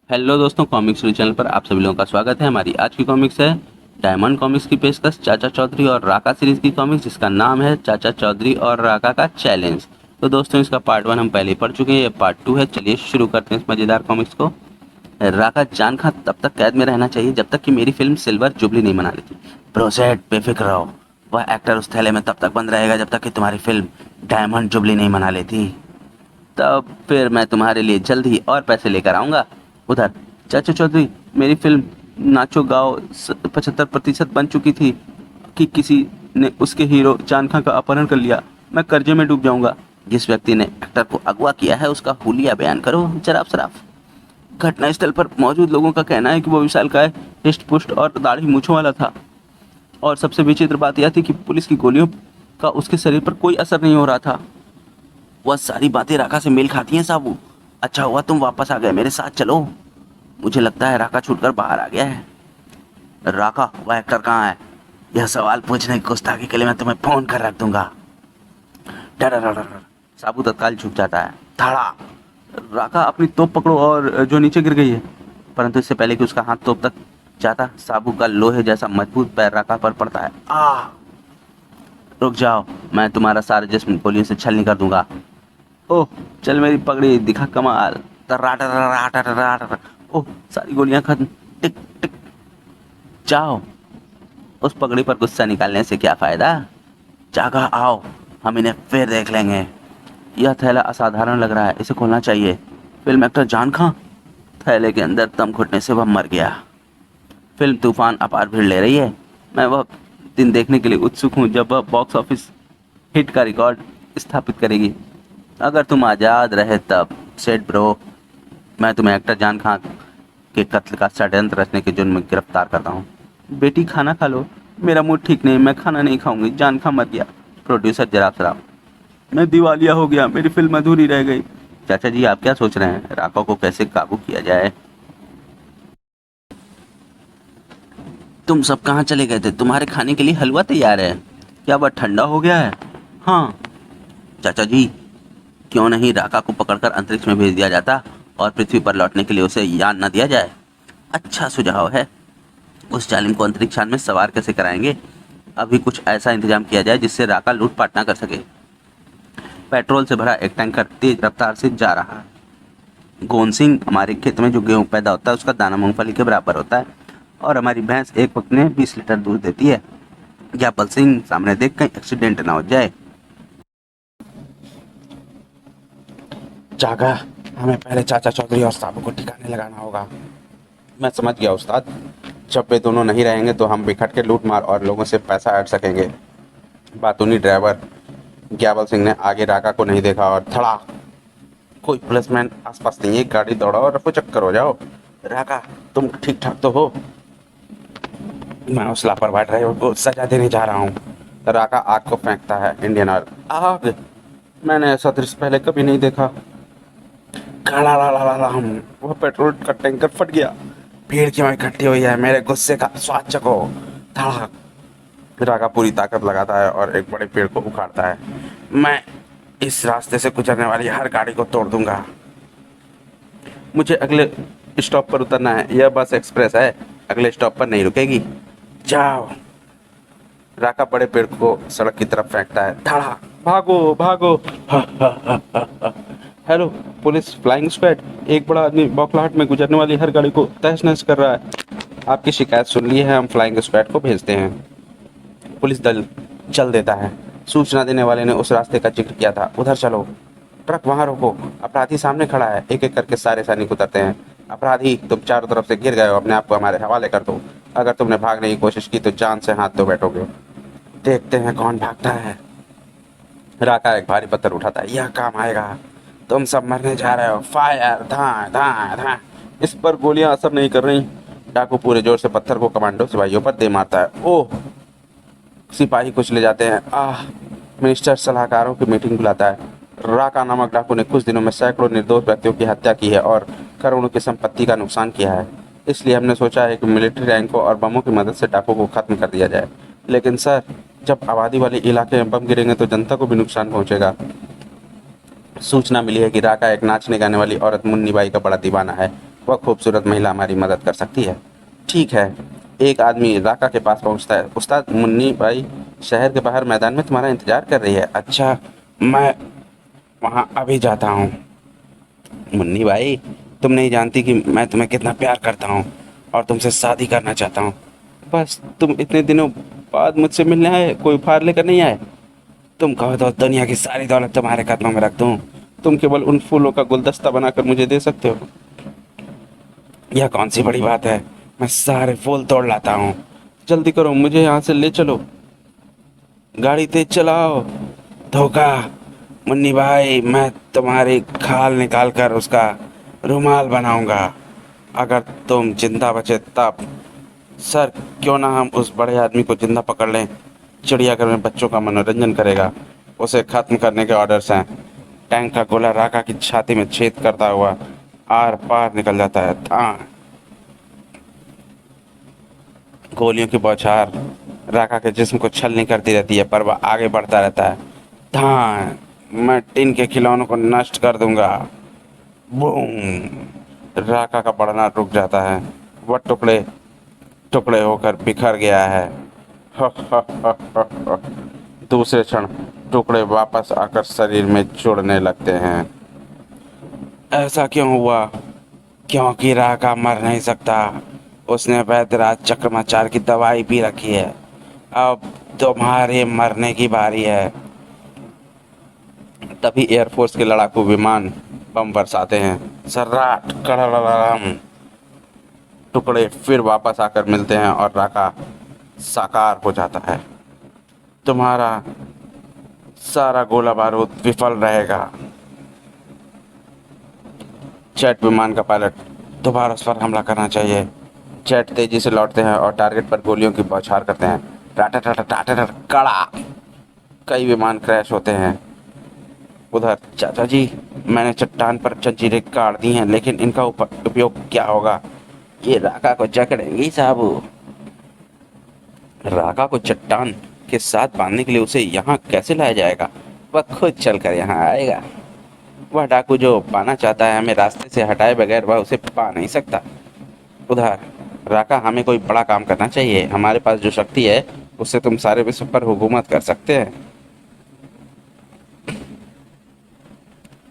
Hello दोस्तों, comics री channel पर आप सभी लोगों का स्वागत है। हमारी आज की कॉमिक्स है डायमंड कॉमिक्स की पेशकश चाचा चौधरी और राका सीरीज की कॉमिक्स, जिसका नाम है चाचा चौधरी और राका का चैलेंज। तो दोस्तों, इसका पार्ट 1 हम पहले ही पढ़ चुके हैं, ये पार्ट 2 है। चलिए शुरू करते हैं इस मजेदार कॉमिक्स को। राका जान खां तब तक कैद में रहना चाहिए जब तक कि मेरी फिल्म सिल्वर जुबली नहीं बना लेती। प्रोसेड, बेफिक्र रहो। वह एक्टर उस थैले में तब तक बंद रहेगा जब तक कि तुम्हारी फिल्म डायमंड जुबली नहीं बना लेती। तब फिर मैं तुम्हारे लिए जल्द ही और पैसे लेकर आऊंगा। उधर चाचा चौधरी, मेरी फिल्म नाचो गाओ 75% बन चुकी थी कि किसी ने उसके हीरो जान खां का अपहरण कर लिया। मैं कर्जे में डूब जाऊंगा। जिस व्यक्ति ने एक्टर को अगवा किया है उसका हुलिया बयान करो जराब सराफ। घटनास्थल पर मौजूद लोगों का कहना है कि वो विशालकाय, हिष्ट पुष्ट और दाढ़ी मूछों वाला था। और सबसे विचित्र बात यह थी कि पुलिस की गोलियों का उसके शरीर पर कोई असर नहीं हो रहा था। वह सारी बातें राका से मेल खाती हैं साबू। अच्छा हुआ तुम वापस आ गए, मेरे साथ चलो। मुझे लगता है राका छूटकर बाहर आ गया है। राका, वह एक्टर कहाँ है? यह सवाल पूछने की गुस्ताखी के लिए मैं तुम्हें फोन कर रख दूंगा। डर। साबू तत्काल झुक जाता है। धाड़ा। राका, अपनी तोप पकड़ो और जो नीचे गिर गई है। परंतु इससे पहले कि उसका हाथ तोप तक जाता, साबू का लोहे जैसा मजबूत पैर राका पर पड़ता है। रुक जाओ, मैं तुम्हारा सारा जिस्म गोलियों से छलनी कर दूंगा। ओह, चल मेरी पगड़ी दिखा कमाल। तर्राटर्राटर्राटर्रा। ओह, सारी गोलियां खत्म। टिक टिक। जाओ, उस पगड़ी पर गुस्सा निकालने से क्या फायदा। जागा आओ, हम इन्हें फिर देख लेंगे। यह थैला असाधारण लग रहा है, इसे खोलना चाहिए। फिल्म एक्टर जान खां। थैले के अंदर दम घुटने से वह मर गया। फिल्म तूफान अपार भीड़ ले रही है। मैं वह दिन देखने के लिए उत्सुक हूँ जब वह बॉक्स ऑफिस हिट का रिकॉर्ड स्थापित करेगी। अगर तुम आज़ाद रहे तब। सेठ ब्रो, मैं तुम्हें एक्टर जान खां के कत्ल का षड्यंत्र रचने के जुर्म में गिरफ्तार करता हूँ। बेटी, खाना खा लो। मेरा मूड ठीक नहीं, मैं खाना नहीं खाऊंगी। जान खां मर गया। प्रोड्यूसर जराब सराब। मैं दिवालिया हो गया, मेरी फिल्म अधूरी रह गई। चाचा जी, आप क्या सोच रहे हैं? राका को कैसे काबू किया जाए? तुम सब कहाँ चले गए थे? तुम्हारे खाने के लिए हलवा तैयार है। क्या वह ठंडा हो गया है? हाँ। चाचा जी, क्यों नहीं राका को पकड़कर अंतरिक्ष में भेज दिया जाता और पृथ्वी पर लौटने के लिए उसे यान न दिया जाए? अच्छा सुझाव है। उस जालिम को अंतरिक्ष यान में सवार कैसे कराएंगे? अभी कुछ ऐसा इंतजाम किया जाए जिससे राका लूटपाट ना कर सके। पेट्रोल से भरा एक टैंकर तेज रफ्तार से जा रहा है। गोंद सिंह, हमारे खेत में जो गेहूं पैदा होता है उसका दाना मूंगफली के बराबर होता है, और हमारी भैंस एक वक्त में 20 लीटर दूध देती है। ज्ञापल सिंह, सामने देख कहीं एक्सीडेंट ना हो जाए। जागा, हमें पहले चाचा चौधरी और साबू को ठिकाने लगाना होगा। मैं समझ गया उस्ताद। जब वे दोनों नहीं रहेंगे तो हम बिखट के लूट मार और लोगों से पैसा ऐड सकेंगे। बातूनी ड्राइवर ग्याबल सिंह ने आगे राका को नहीं देखा और धड़ा। कोई पुलिसमैन आसपास नहीं है, गाड़ी दौड़ाओ और रफू चक्कर हो जाओ। राका, तुम ठीक ठाक तो हो? मैं उस लापरवाह ड्राइवर को सजा देने जा रहा हूँ। राका आग को फेंकता है। Indian oil. आग? मैंने ऐसा दृश्य पहले कभी नहीं देखा। हम वह पेट्रोल का टैंकर फट गया। भीड़ क्यों इकट्ठी हुई है? मेरे गुस्से का स्वाद चखो। धड़ाक। राका पूरी ताकत लगाता है और एक बड़े पेड़ को उखाड़ता है। मैं इस रास्ते से गुजरने वाली हर गाड़ी को तोड़ दूंगा। मुझे अगले स्टॉप पर उतरना है। यह बस एक्सप्रेस है, अगले स्टॉप पर नहीं रुकेगी। जाओ। राका बड़े पेड़ को सड़क की तरफ फेंकता है। धड़ाक। भागो भागो। हेलो पुलिस फ्लाइंग स्क्वाड, एक बड़ा आदमी बौखलाहट में गुजरने वाली हर गाड़ी को तहस नहस कर रहा है। आपकी शिकायत सुन ली है, हम फ्लाइंग स्क्वाड को भेजते हैं। पुलिस दल चल देता है। सूचना देने वाले ने उस रास्ते का जिक्र किया था, उधर चलो। ट्रक वहां रोको, अपराधी सामने खड़ा है। एक एक करके सारे सैनिक उतरते हैं। अपराधी, तुम चारों तरफ से गिर गए हो, अपने आप को हमारे हवाले कर दो। अगर तुमने भागने की कोशिश की तो जान से हाथ धो बैठोगे। देखते हैं कौन भागता है। राका एक भारी पत्थर उठाता है। यह काम आएगा। तुम सब मरने जा रहे हो। फायर। धाए धाए धाए। इस पर गोलियां असर नहीं कर रही। डाकू पूरे जोर से पत्थर को कमांडो सिपाहियों पर दे मारता है। ओह! सिपाही कुछ ले जाते हैं। मिनिस्टर सलाहकारों की मीटिंग बुलाता है। राका नामक डाकू ने कुछ दिनों में सैकड़ों निर्दोष व्यक्तियों की हत्या की है और करोड़ों की संपत्ति का नुकसान किया है। इसलिए हमने सोचा है कि मिलिट्री रैंकों और बमों की मदद से डाकू को खत्म कर दिया जाए। लेकिन सर, जब आबादी वाले इलाके में बम गिरेंगे तो जनता को भी नुकसान पहुंचेगा। सूचना मिली है कि राका एक नाचने गाने वाली औरत मुन्नी बाई का बड़ा दीवाना है वह खूबसूरत महिला हमारी मदद कर सकती है। ठीक है। एक आदमी राका के पास पहुंचता है। उस्ताद, मुन्नी भाई शहर के बाहर मैदान में तुम्हारा इंतजार कर रही है। अच्छा, मैं वहाँ अभी जाता हूँ। मुन्नी भाई, तुम नहीं जानती कि मैं तुम्हें कितना प्यार करता हूँ और तुमसे शादी करना चाहता हूँ। बस तुम इतने दिनों बाद मुझसे मिलने आए, कोई उपहार लेकर नहीं आए? तुम कहो तो दुनिया की सारी दौलत तुम्हारे कदमों में रख दूँ। तुम केवल उन फूलों का गुलदस्ता बनाकर मुझे दे सकते हो। यह कौन सी बड़ी बात है, मैं सारे फूल तोड़ लाता हूँ। जल्दी करो, मुझे यहाँ से ले चलो। गाड़ी तेज चलाओ। धोखा। मुन्नी भाई, मैं तुम्हारी खाल निकाल कर उसका रुमाल बनाऊंगा अगर तुम जिंदा बचे तब। सर, क्यों ना हम उस बड़े आदमी को जिंदा पकड़ लें? चिड़ियाघर में बच्चों का मनोरंजन करेगा। उसे खत्म करने के ऑर्डर्स हैं। टैंक का गोला राका की छाती में छेद करता हुआ आर पार निकल जाता है। गोलियों की बौछार राका के जिस्म को छलनी करती रहती है, पर वह आगे बढ़ता रहता है। मैं टिन के खिलौनों को नष्ट कर दूंगा। बूम। राका का बढ़ना रुक जाता है। वह टुकड़े टुकड़े होकर बिखर गया है। दूसरे क्षण टुकड़े वापस आकर शरीर में जुड़ने लगते हैं। ऐसा क्यों हुआ? क्योंकि राका मर नहीं सकता। उसने वैद्यराज चक्रमाचार की दवाई पी रखी है। अब तुम्हारे मरने की बारी है। तभी एयरफोर्स के लड़ाकू विमान बम बरसाते हैं। सर्राट कड़ड़ड़ड़म। टुकड़े फिर वापस आकर मिलते हैं और राका साकार हो जाता है। तुम्हारा सारा गोला बारूद विफल रहेगा। जेट विमान का पायलट, दोबारा उस पर हमला करना चाहिए। जेट तेजी से लौटते हैं और टारगेट पर गोलियों की बौछार करते हैं। टाटा टाटा टाटा टाटा कड़ा। कई विमान क्रैश होते हैं। उधर चाचा जी, मैंने चट्टान पर जंजीरें गाड़ दी हैं, लेकिन इनका उपयोग क्या होगा? ये राका को जकड़ेंगी साबू। राका को चट्टान के साथ बांधने के लिए उसे यहाँ कैसे लाया जाएगा? वह खुद चलकर यहाँ आएगा। वह डाकू जो पाना चाहता है हमें रास्ते से हटाए बगैर वह उसे पा नहीं सकता। उधर राका, हमें कोई बड़ा काम करना चाहिए। हमारे पास जो शक्ति है उससे तुम सारे विश्व पर हुकूमत कर सकते हैं।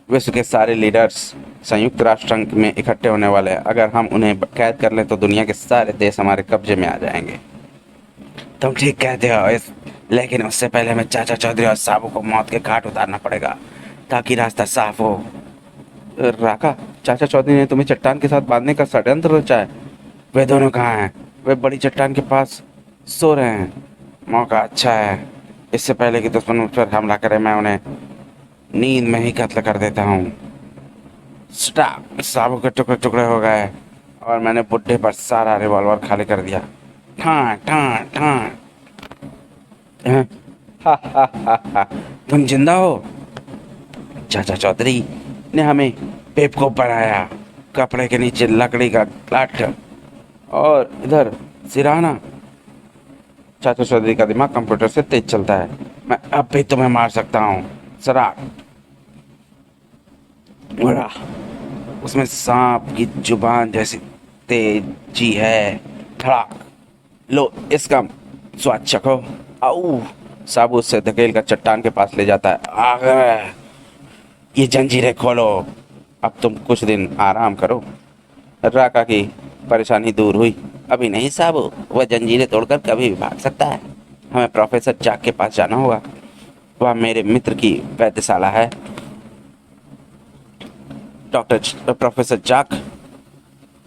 विश्व के सारे लीडर्स संयुक्त राष्ट्र संघ में इकट्ठे होने वाले हैं। अगर हम उन्हें कैद कर लें तो दुनिया के सारे देश हमारे कब्जे में आ जाएंगे। तुम ठीक कहते हो, लेकिन उससे पहले हमें चाचा चौधरी और साबू को मौत के घाट उतारना पड़ेगा ताकि रास्ता साफ हो। राका, चाचा चौधरी ने तुम्हें चट्टान के साथ बांधने का षड्यंत्र रचा है। वे दोनों कहाँ हैं? वे बड़ी चट्टान के पास सो रहे हैं। मौका अच्छा है। इससे पहले कि दुश्मन मुझ पर हमला करे मैं उन्हें नींद में ही कत्ल कर देता हूँ। स्टॉप। साबू के टुकड़े टुकड़े हो गए और मैंने बुड्ढे पर सारा रिवॉल्वर खाली कर दिया। ठां ठां ठां। हा हा हा हा। तुम जिंदा हो? चाचा चौधरी ने हमें बेवकूफ बनाया। कपड़े के नीचे लकड़ी का लाठ और इधर सिराना। चाचा चौधरी का दिमाग कंप्यूटर से तेज चलता है। मैं अब भी तुम्हें मार सकता हूँ। सराट। उसमें सांप की जुबान जैसी तेजी है। धड़ाक। लो, इसका स्वाद चखो। आऊ। साबू से धकेल कर चट्टान के पास ले जाता है। आगे ये जंजीरें खोलो। अब तुम कुछ दिन आराम करो। राका की परेशानी दूर हुई। अभी नहीं साबू, वह जंजीरें तोड़कर कभी भी भाग सकता है। हमें प्रोफेसर जाक के पास जाना होगा। वह मेरे मित्र की वैद्यशाला है। प्रोफेसर जाक,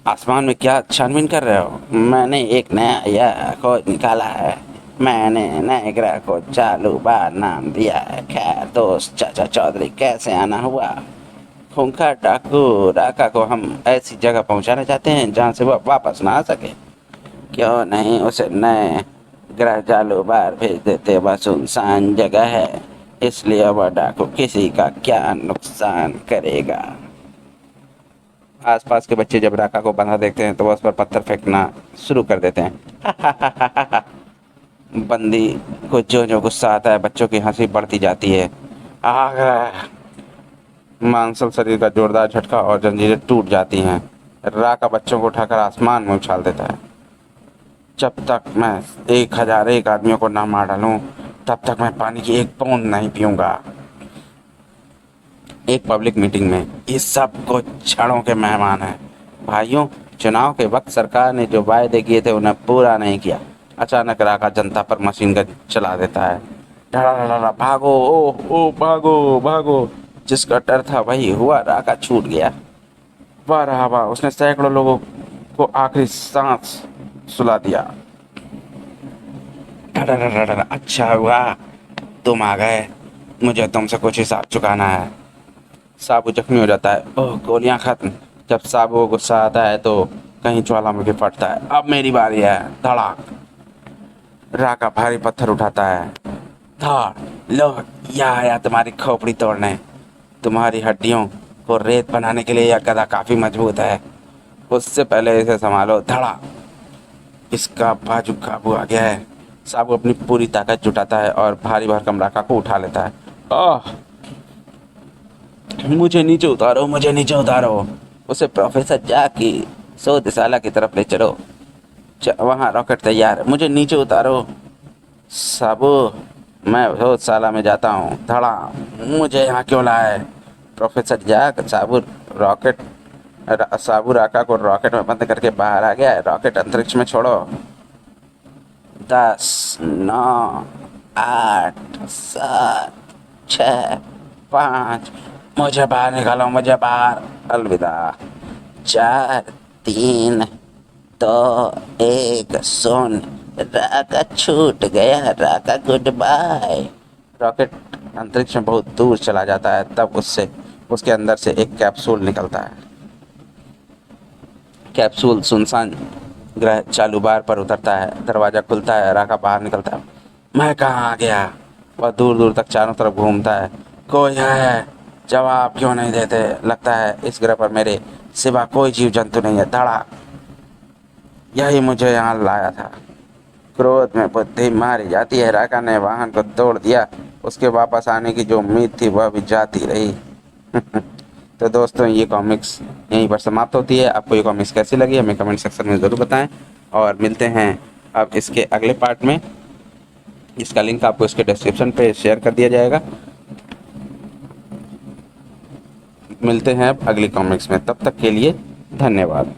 आसमान में क्या छानबीन कर रहे हो? मैंने एक नया यह खोज निकाला है। मैंने नए ग्रह को चालूबार नाम दिया है। खैर दोस्त चाचा चौधरी, कैसे आना हुआ? खूंखार डाकू राका को हम ऐसी जगह पहुंचाना चाहते हैं जहां से वह वापस ना आ सके। क्यों नहीं उसे नए ग्रह चालूबार भेज देते? वह सुनसान जगह है, इसलिए वह डाकू किसी का क्या नुकसान करेगा। आसपास के बच्चे जब राका को बंधा देखते हैं तो वह उस पर पत्थर फेंकना शुरू कर देते हैं। बंदी को जो जो गुस्सा आता है बच्चों की हंसी बढ़ती जाती है। आग। मांसल शरीर का जोरदार झटका और जंजीरें टूट जाती हैं। राका बच्चों को उठाकर आसमान में उछाल देता है। जब तक मैं 1001 आदमियों को ना मार डालूं, तब तक मैं पानी की एक बूंद नहीं पीऊंगा। एक पब्लिक मीटिंग में ये सब कुछ क्षणों के मेहमान हैं। भाइयों, चुनाव के वक्त सरकार ने जो वायदे किए थे उन्हें पूरा नहीं किया। अचानक राका जनता पर मशीन गन चला देता है। धड़ाधड़ भागो, ओह ओह भागो भागो। जिसका डर था वही हुआ, राका छूट गया। वाह रहा वाह, उसने सैकड़ों लोगों को आखिरी सांस सुला दिया। धड़ाधड़, अच्छा हुआ तुम आ गए, मुझे तुमसे कुछ हिसाब चुकाना है। साबू जख्मी हो जाता है। ओह, गोलियां खत्म। जब साबू को गुस्सा आता है तो कहीं ज्वालामुखी फटता है। अब मेरी बारी है। धड़ाक। राका भारी पत्थर उठाता है। धड़, लो, यह आया तुम्हारी खोपड़ी तोड़ने। तुम्हारी हड्डियों को रेत बनाने के लिए यह गदा काफी मजबूत है, उससे पहले इसे संभालो। धड़ा। इसका बाजू काबू आ गया है। साबू अपनी पूरी ताकत जुटाता है और भारी भरकम राका को उठा लेता है। आह, मुझे नीचे उतारो, मुझे नीचे उतारो। उसे प्रोफेसर जाक की शोधशाला की तरफ ले चलो। वहाँ रॉकेट तैयार है, मुझे नीचे उतारो। साबू, मैं शोधशाला में जाता हूँ। धड़ा, मुझे यहाँ क्यों लाए? प्रोफेसर जाक साबू राका को रॉकेट में बंद करके बाहर आ गया है। रॉकेट अंतरिक्ष में छोड़ो। 10, 9, 8, 7, 6, 5। मुझे बाहर निकालो, मुझे बाहर। अलविदा। 4, 3, 2, 1, सुन। राका छूट गया। राका गुड बाय। रॉकेट अंतरिक्ष में बहुत दूर चला जाता है। तब उसके अंदर से एक कैप्सूल निकलता है। कैप्सूल सुनसान ग्रह चालूबार पर उतरता है। दरवाजा खुलता है। राका बाहर निकलता है। मैं कहाँ आ गया? वह दूर दूर तक चारों तरफ घूमता है। कोई है? जवाब क्यों नहीं देते? लगता है इस ग्रह पर मेरे सिवा कोई जीव जंतु नहीं है। धड़ा, यही मुझे यहाँ लाया था। क्रोध में बुद्धि मारी जाती है। राका ने वाहन को तोड़ दिया। उसके वापस आने की जो उम्मीद थी वह भी जाती रही। तो दोस्तों, ये कॉमिक्स यहीं पर समाप्त होती है। आपको ये कॉमिक्स कैसी लगी हमें कमेंट सेक्शन में ज़रूर बताएं और मिलते हैं अब इसके अगले पार्ट में। इसका लिंक आपको इसके डिस्क्रिप्शन पे शेयर कर दिया जाएगा। मिलते हैं अब अगली कॉमिक्स में, तब तक के लिए धन्यवाद।